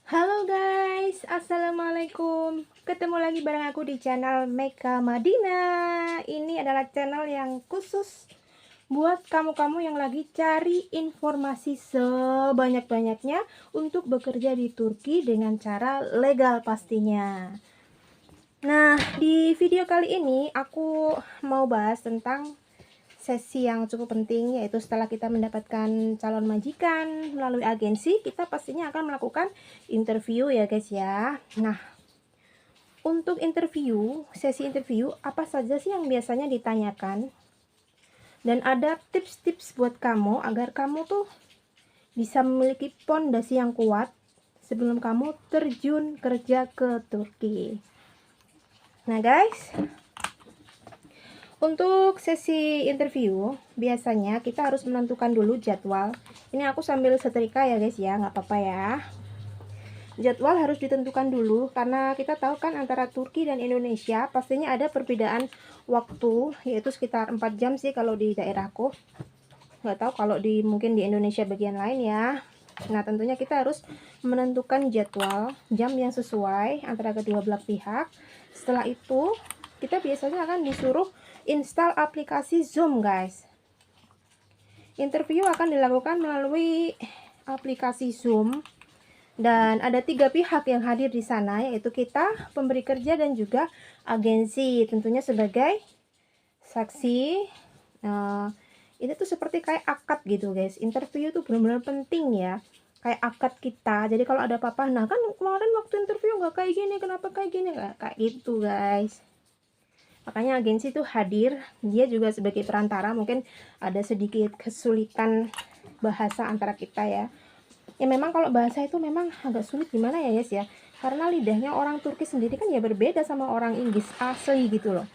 Halo guys, assalamualaikum. Ketemu lagi bareng aku di channel Meka Madina. Ini adalah channel yang khusus buat kamu-kamu yang lagi cari informasi sebanyak-banyaknya untuk bekerja di Turki dengan cara legal pastinya. Nah, di video kali ini aku mau bahas tentang sesi yang cukup penting, yaitu setelah kita mendapatkan calon majikan melalui agensi, kita pastinya akan melakukan interview ya guys ya. Nah, untuk sesi interview, apa saja sih yang biasanya ditanyakan? Dan ada tips-tips buat kamu agar kamu tuh bisa memiliki pondasi yang kuat sebelum kamu terjun kerja ke Turki. Nah guys, untuk sesi interview, biasanya kita harus menentukan dulu jadwal. Ini aku sambil setrika ya guys ya, nggak apa-apa ya. Jadwal harus ditentukan dulu, karena kita tahu kan antara Turki dan Indonesia pastinya ada perbedaan waktu, yaitu sekitar 4 jam sih kalau di daerahku. Nggak tahu kalau mungkin di Indonesia bagian lain ya. Nah tentunya kita harus menentukan jadwal, jam yang sesuai antara kedua belah pihak. Setelah itu, kita biasanya akan disuruh install aplikasi Zoom guys. Interview akan dilakukan melalui aplikasi Zoom dan ada 3 pihak yang hadir di sana, yaitu kita, pemberi kerja, dan juga agensi, tentunya sebagai saksi. Ini tuh seperti kayak akad gitu guys. Interview tuh benar-benar penting ya, kayak akad kita. Jadi kalau ada apa-apa, nah kan kemarin waktu interview nggak kayak gini, kenapa kayak gini, kayak gitu guys. Makanya agensi itu hadir, dia juga sebagai perantara. Mungkin ada sedikit kesulitan bahasa antara kita ya. Ya memang kalau bahasa itu memang agak sulit, gimana ya guys ya, karena lidahnya orang Turki sendiri kan ya berbeda sama orang Inggris asli gitu loh,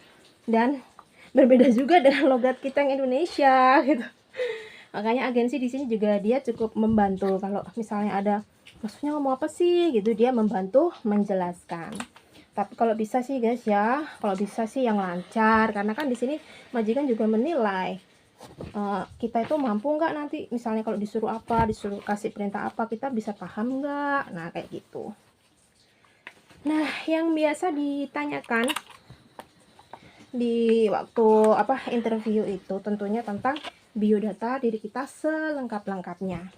dan berbeda juga dengan logat kita yang Indonesia gitu. Makanya agensi di sini juga dia cukup membantu, kalau misalnya ada maksudnya ngomong apa sih gitu, dia membantu menjelaskan. Tapi kalau bisa sih guys ya, kalau bisa sih yang lancar, karena kan di sini majikan juga menilai kita itu mampu nggak nanti, misalnya kalau disuruh apa, disuruh kasih perintah apa, kita bisa paham nggak, nah kayak gitu. Nah yang biasa ditanyakan di waktu interview itu tentunya tentang biodata diri kita selengkap-lengkapnya.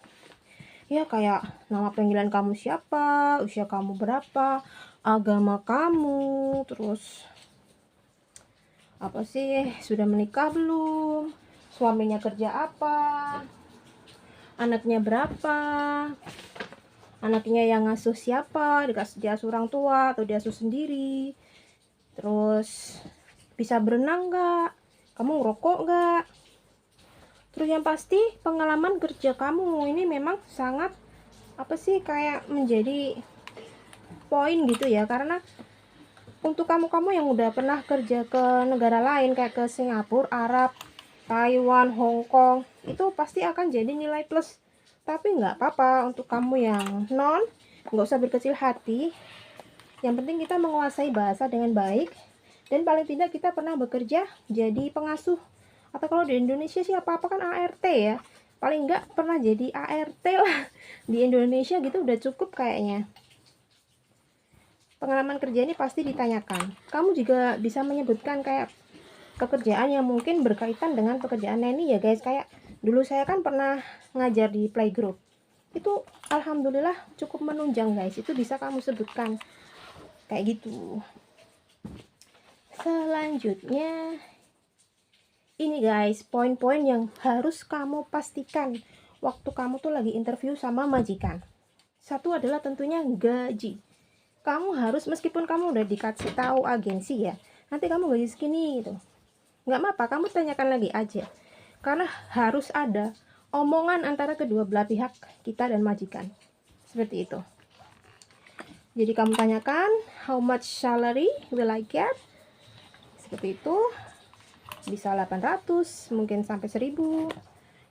Ya kayak nama panggilan kamu siapa, usia kamu berapa, agama kamu, terus apa sih, sudah menikah belum, suaminya kerja apa, anaknya berapa, anaknya yang ngasuh siapa, dikasih diasuh orang tua atau diasuh sendiri, terus bisa berenang nggak, kamu ngerokok nggak, terus yang pasti pengalaman kerja kamu ini memang sangat kayak menjadi poin gitu ya, karena untuk kamu-kamu yang udah pernah kerja ke negara lain kayak ke Singapura, Arab, Taiwan, Hong Kong, itu pasti akan jadi nilai plus. Tapi nggak apa-apa untuk kamu yang non, nggak usah berkecil hati. Yang penting kita menguasai bahasa dengan baik, dan paling tidak kita pernah bekerja jadi pengasuh. Atau kalau di Indonesia sih apa-apa kan ART ya, paling nggak pernah jadi ART lah di Indonesia gitu udah cukup kayaknya. Pengalaman kerja ini pasti ditanyakan. Kamu juga bisa menyebutkan kayak pekerjaan yang mungkin berkaitan dengan pekerjaan Neni ya guys. Kayak dulu saya kan pernah ngajar di playgroup, itu alhamdulillah cukup menunjang guys, itu bisa kamu sebutkan kayak gitu. Selanjutnya ini guys, poin-poin yang harus kamu pastikan waktu kamu tuh lagi interview sama majikan. Satu adalah tentunya gaji. Kamu harus, meskipun kamu udah dikasih tahu agensi ya, nanti kamu gaji segini gitu, nggak apa-apa, kamu tanyakan lagi aja, karena harus ada omongan antara kedua belah pihak, kita dan majikan, seperti itu. Jadi kamu tanyakan, how much salary will I get, seperti itu. Bisa 800, mungkin sampai 1000.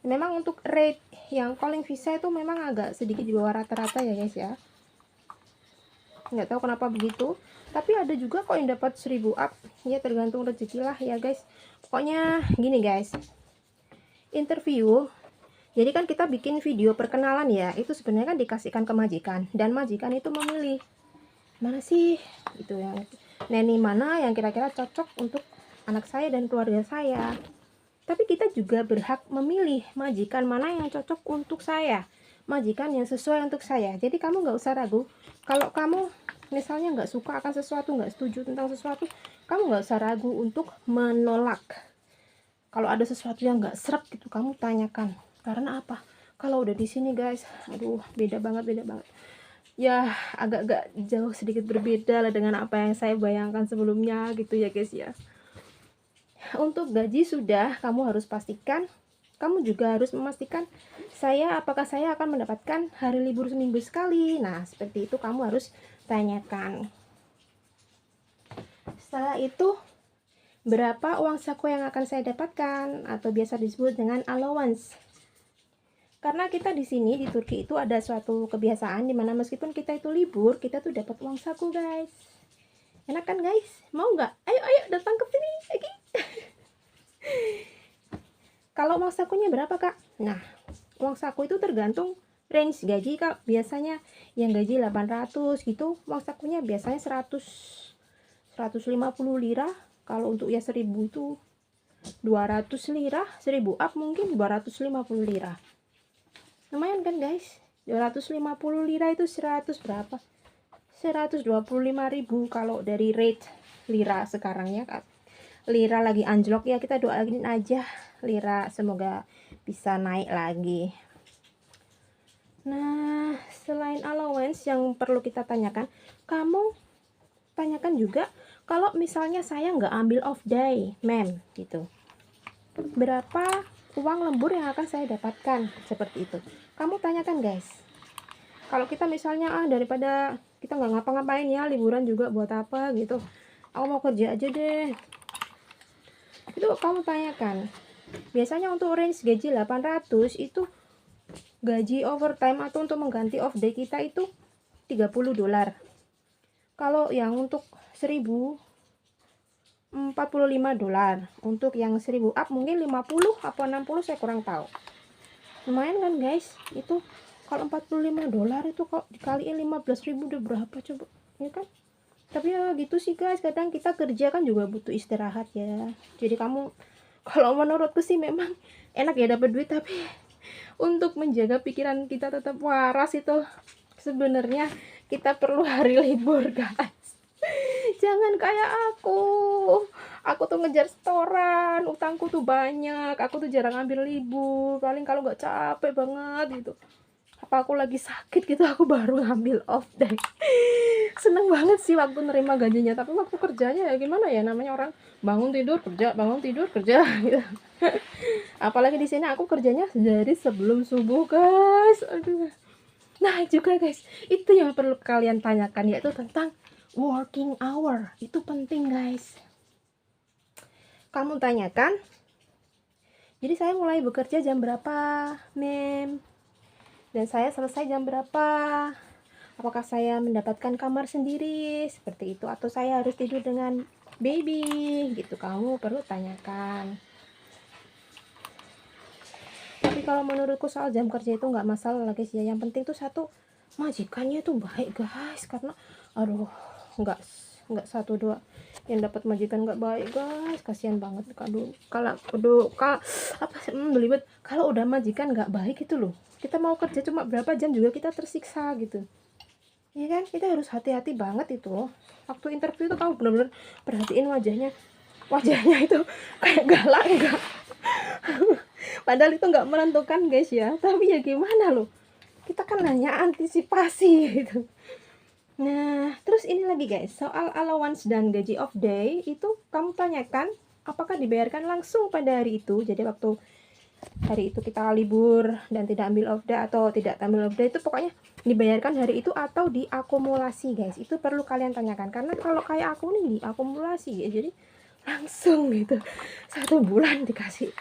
Memang untuk rate yang calling visa itu memang agak sedikit di bawah rata-rata ya guys ya, nggak tahu kenapa begitu, tapi ada juga kok yang dapat 1000 up ya, tergantung rezeki lah ya guys. Pokoknya gini guys, interview Jadi kan kita bikin video perkenalan ya, itu sebenarnya kan dikasihkan ke majikan, dan majikan itu memilih mana sih itu yang neni mana yang kira-kira cocok untuk anak saya dan keluarga saya. Tapi kita juga berhak memilih majikan mana yang cocok untuk saya, majikan yang sesuai untuk saya. Jadi kamu nggak usah ragu. Kalau kamu misalnya nggak suka akan sesuatu, nggak setuju tentang sesuatu, kamu nggak usah ragu untuk menolak. Kalau ada sesuatu yang nggak serap gitu, kamu tanyakan. Karena apa? Kalau udah di sini guys, aduh beda banget ya, agak-agak jauh sedikit berbeda lah dengan apa yang saya bayangkan sebelumnya gitu ya guys ya. Untuk gaji sudah, kamu harus pastikan, kamu juga harus memastikan apakah saya akan mendapatkan hari libur seminggu sekali. Nah seperti itu kamu harus tanyakan. Setelah itu, berapa uang saku yang akan saya dapatkan, atau biasa disebut dengan allowance. Karena kita di sini di Turki itu ada suatu kebiasaan dimana meskipun kita itu libur, kita tuh dapat uang saku guys. Enak kan guys? Mau nggak? Ayo datang ke sini lagi. Kalau uang sakunya berapa kak? Nah, uang saku itu tergantung range gaji kak. Biasanya yang gaji 800 gitu, uang sakunya biasanya 150 lira. Kalau untuk ya 1000 itu 200 lira, 1000 up mungkin 250 lira. Lumayan kan guys? 250 lira itu 100 berapa? 125.000 kalau dari rate lira sekarang ya kak. Lira lagi anjlok ya, kita doain aja lira semoga bisa naik lagi. Nah, selain allowance yang perlu kita tanyakan, kamu tanyakan juga kalau misalnya saya nggak ambil off day, ma'am, gitu. Berapa uang lembur yang akan saya dapatkan? Seperti itu. Kamu tanyakan guys. Kalau kita misalnya daripada kita nggak ngapa-ngapain ya, liburan juga buat apa gitu, aku mau kerja aja deh, itu kamu tanyakan. Biasanya untuk range gaji 800 itu gaji overtime atau untuk mengganti off day kita itu $30. Kalau yang untuk 1000 $45. Untuk yang 1000 up mungkin 50 atau 60, saya kurang tahu. Lumayan kan guys? Itu kalau $45 itu kalau dikaliin 15.000 udah berapa coba? Ya kan? Tapi ya gitu sih guys, kadang kita kerja kan juga butuh istirahat ya. Jadi kamu, kalau menurutku sih memang enak ya dapat duit, tapi untuk menjaga pikiran kita tetap waras itu sebenarnya kita perlu hari libur guys. Jangan kayak aku tuh ngejar setoran, utangku tuh banyak, aku tuh jarang ambil libur, paling kalau nggak capek banget gitu, apa aku lagi sakit gitu, aku baru ngambil off day. Seneng banget sih waktu nerima gajinya, tapi waktu kerjanya ya gimana ya, namanya orang bangun tidur kerja gitu. Apalagi di sini aku kerjanya dari sebelum subuh guys, aduh. Nah juga guys, itu yang perlu kalian tanyakan, yaitu tentang working hour. Itu penting guys. Kamu tanyakan, jadi saya mulai bekerja jam berapa, mem? Dan saya selesai jam berapa? Apakah saya mendapatkan kamar sendiri seperti itu, atau saya harus tidur dengan baby gitu? Kamu perlu tanyakan. Tapi kalau menurutku soal jam kerja itu nggak masalah guys ya. Yang penting tuh satu, majikannya tuh baik guys. Karena aduh, nggak satu dua yang dapat majikan nggak baik guys, kasihan banget. Belibet kalau udah majikan nggak baik itu loh, kita mau kerja cuma berapa jam juga kita tersiksa gitu ya kan. Kita harus hati-hati banget itu waktu interview. Itu kamu benar-benar perhatiin wajahnya itu kayak galak enggak. Padahal itu nggak menentukan guys ya, tapi ya gimana loh, kita kan hanya antisipasi gitu. Nah, terus ini lagi guys, soal allowance dan gaji off day itu kamu tanyakan apakah dibayarkan langsung pada hari itu. Jadi waktu hari itu kita libur dan tidak ambil off day atau tidak ambil off day, itu pokoknya dibayarkan hari itu atau diakumulasi guys. Itu perlu kalian tanyakan, karena kalau kayak aku nih diakumulasi ya, jadi langsung gitu 1 bulan dikasih.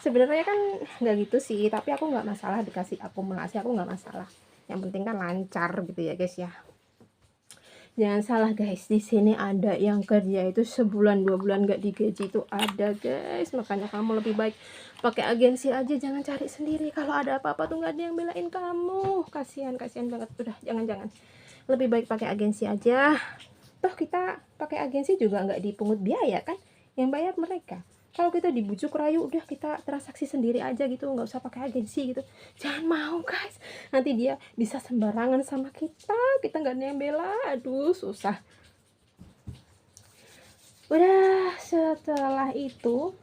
Sebenarnya kan nggak gitu sih, tapi aku nggak masalah dikasih akumulasi, aku nggak masalah. Yang penting kan lancar gitu ya guys ya. Jangan salah guys, di sini ada yang kerja itu sebulan 2 bulan gak digaji, itu ada guys. Makanya kamu lebih baik pakai agensi aja, jangan cari sendiri. Kalau ada apa-apa tuh nggak ada yang belain kamu, kasihan banget. Udah, jangan, lebih baik pakai agensi aja. Toh kita pakai agensi juga nggak dipungut biaya kan, yang bayar mereka. Kalau kita dibujuk rayu, udah kita transaksi sendiri aja gitu, nggak usah pakai agensi gitu. Jangan mau guys, nanti dia bisa sembarangan sama kita nggak ada yang bela, aduh susah. Udah, setelah itu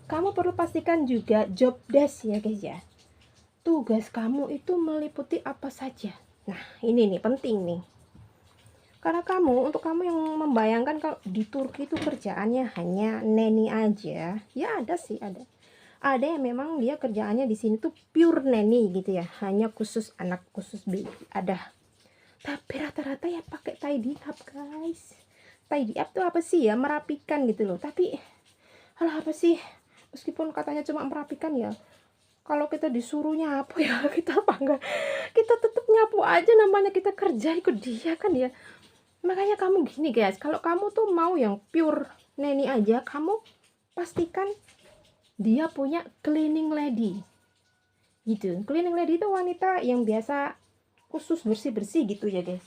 kamu perlu pastikan juga job desk ya guys ya. Tugas kamu itu meliputi apa saja. Nah ini nih penting nih, karena untuk kamu yang membayangkan kalau di Turki itu kerjaannya hanya neni aja, ya ada sih, ada yang memang dia kerjaannya di sini tuh pure neni gitu ya, hanya khusus anak, khusus baby, ada. Tapi rata-rata ya pakai tidy up guys. Tidy up tuh apa sih ya, merapikan gitu loh. Tapi hal apa sih, meskipun katanya cuma merapikan ya, kalau kita disuruh nyapu ya kita apa enggak, kita tetap nyapu aja, namanya kita kerja ikut dia kan ya. Makanya kamu gini guys, kalau kamu tuh mau yang pure neni aja, kamu pastikan dia punya cleaning lady gitu. Cleaning lady itu wanita yang biasa khusus bersih-bersih gitu ya guys.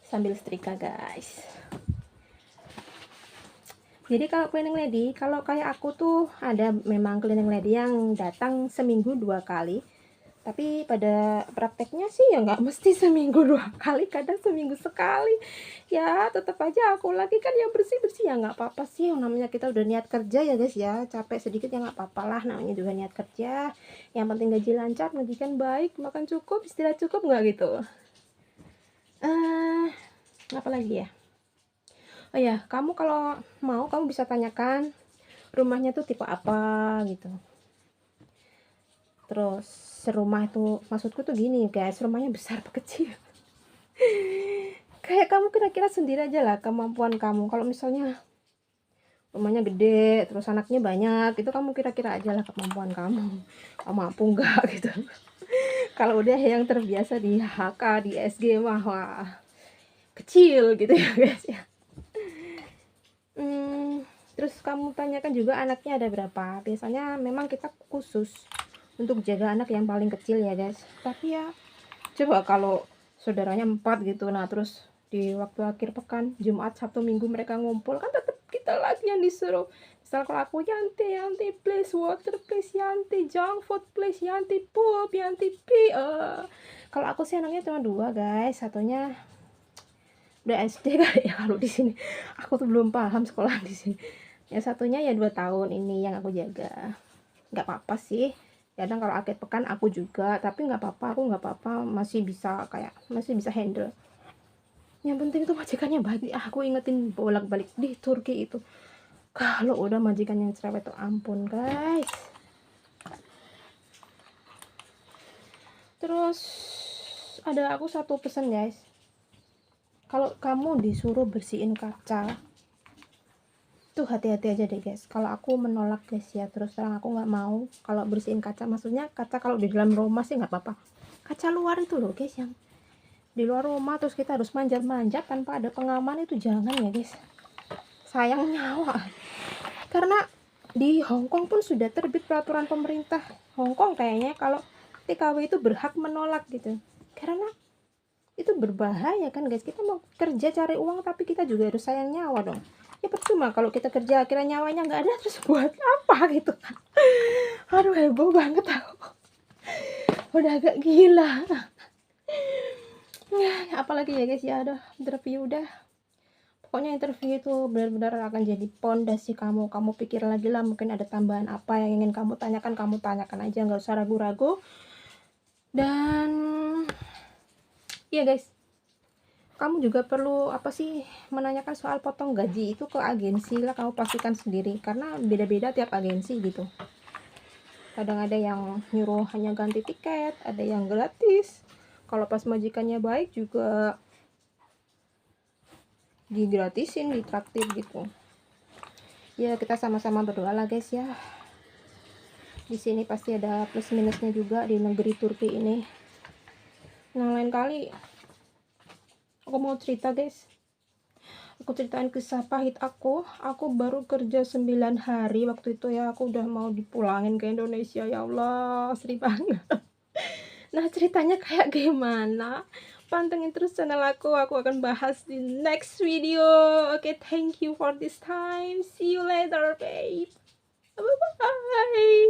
Sambil setrika guys. Jadi kalau cleaning lady, kalau kayak aku tuh ada memang cleaning lady yang datang seminggu 2 kali. Tapi pada prakteknya sih ya nggak mesti seminggu 2 kali, kadang seminggu sekali. Ya tetap aja aku lagi kan yang bersih-bersih, ya nggak apa-apa sih, yang namanya kita udah niat kerja ya guys ya, capek sedikit ya nggak apa-apa lah, namanya juga niat kerja. Yang penting gaji lancar, majikan baik, makan cukup, istirahat cukup, nggak gitu. Apa lagi ya? Oh ya, kamu kalau mau kamu bisa tanyakan rumahnya tuh tipe apa gitu. Terus serumah itu, maksudku tuh gini guys, rumahnya besar apa kecil. Kayak kamu kira-kira sendiri aja lah kemampuan kamu. Kalau misalnya rumahnya gede terus anaknya banyak, itu kamu kira-kira aja lah kemampuan kamu, kamu mampu nggak gitu. Kalau udah yang terbiasa di HK, di SG mah wah, kecil gitu ya guys ya. Terus kamu tanyakan juga anaknya ada berapa. Biasanya memang kita khusus untuk jaga anak yang paling kecil ya guys. Tapi ya coba kalau saudaranya 4 gitu, nah terus di waktu akhir pekan, Jumat, Sabtu, Minggu mereka ngumpul, kan tetap kita lagi yang disuruh. Misal kalau aku, Yanti please water, please Yanti junk food, please Yanti poop, Yanti pee. Kalau aku sih anaknya cuma 2 guys, satunya udah SD kali ya kalau di sini. Aku tuh belum paham sekolah di sini. Yang satunya ya 2 tahun ini yang aku jaga. Nggak apa-apa sih. Kadang kalau akhir pekan aku juga, tapi nggak apa-apa, aku nggak apa-apa, masih bisa handle. Yang penting itu majikannya baik. Aku ingetin bolak-balik di Turki itu, kalau udah majikan yang cerewet tuh ampun guys. Terus ada aku satu pesan guys, kalau kamu disuruh bersihin kaca tuh hati-hati aja deh guys. Kalau aku menolak guys ya, terus terang aku nggak mau kalau bersihin kaca. Maksudnya kaca kalau di dalam rumah sih nggak apa-apa, kaca luar itu loh guys, yang di luar rumah terus kita harus manjat-manjat tanpa ada pengaman, itu jangan ya guys, sayang nyawa. Karena di Hongkong pun sudah terbit peraturan pemerintah Hongkong kayaknya, kalau TKW itu berhak menolak gitu, karena itu berbahaya kan guys. Kita mau kerja cari uang tapi kita juga harus sayang nyawa dong. Ya percuma kalau kita kerja akhirnya nyawanya nggak ada, terus buat apa gitu kan. Aduh heboh banget aku, udah agak gila. Ya apalagi ya guys ya, udah interview udah. Pokoknya interview itu benar-benar akan jadi pondasi kamu. Kamu pikir lagi lah, mungkin ada tambahan apa yang ingin kamu tanyakan aja, nggak usah ragu-ragu. Dan iya guys, kamu juga perlu apa sih, menanyakan soal potong gaji itu ke agensi lah, kamu pastikan sendiri, karena beda-beda tiap agensi gitu. Kadang ada yang nyuruh hanya ganti tiket, ada yang gratis. Kalau pas majikannya baik juga digratisin, ditraktir gitu. Ya kita sama-sama berdoa lah guys ya. Di sini pasti ada plus minusnya juga di negeri Turki ini. Nah, lain kali aku mau cerita guys, aku ceritain kisah pahit aku baru kerja 9 hari waktu itu ya, aku udah mau dipulangin ke Indonesia. Ya Allah, sedih banget. Nah, ceritanya kayak gimana, pantengin terus channel aku akan bahas di next video. Oke, thank you for this time, see you later babe, bye bye.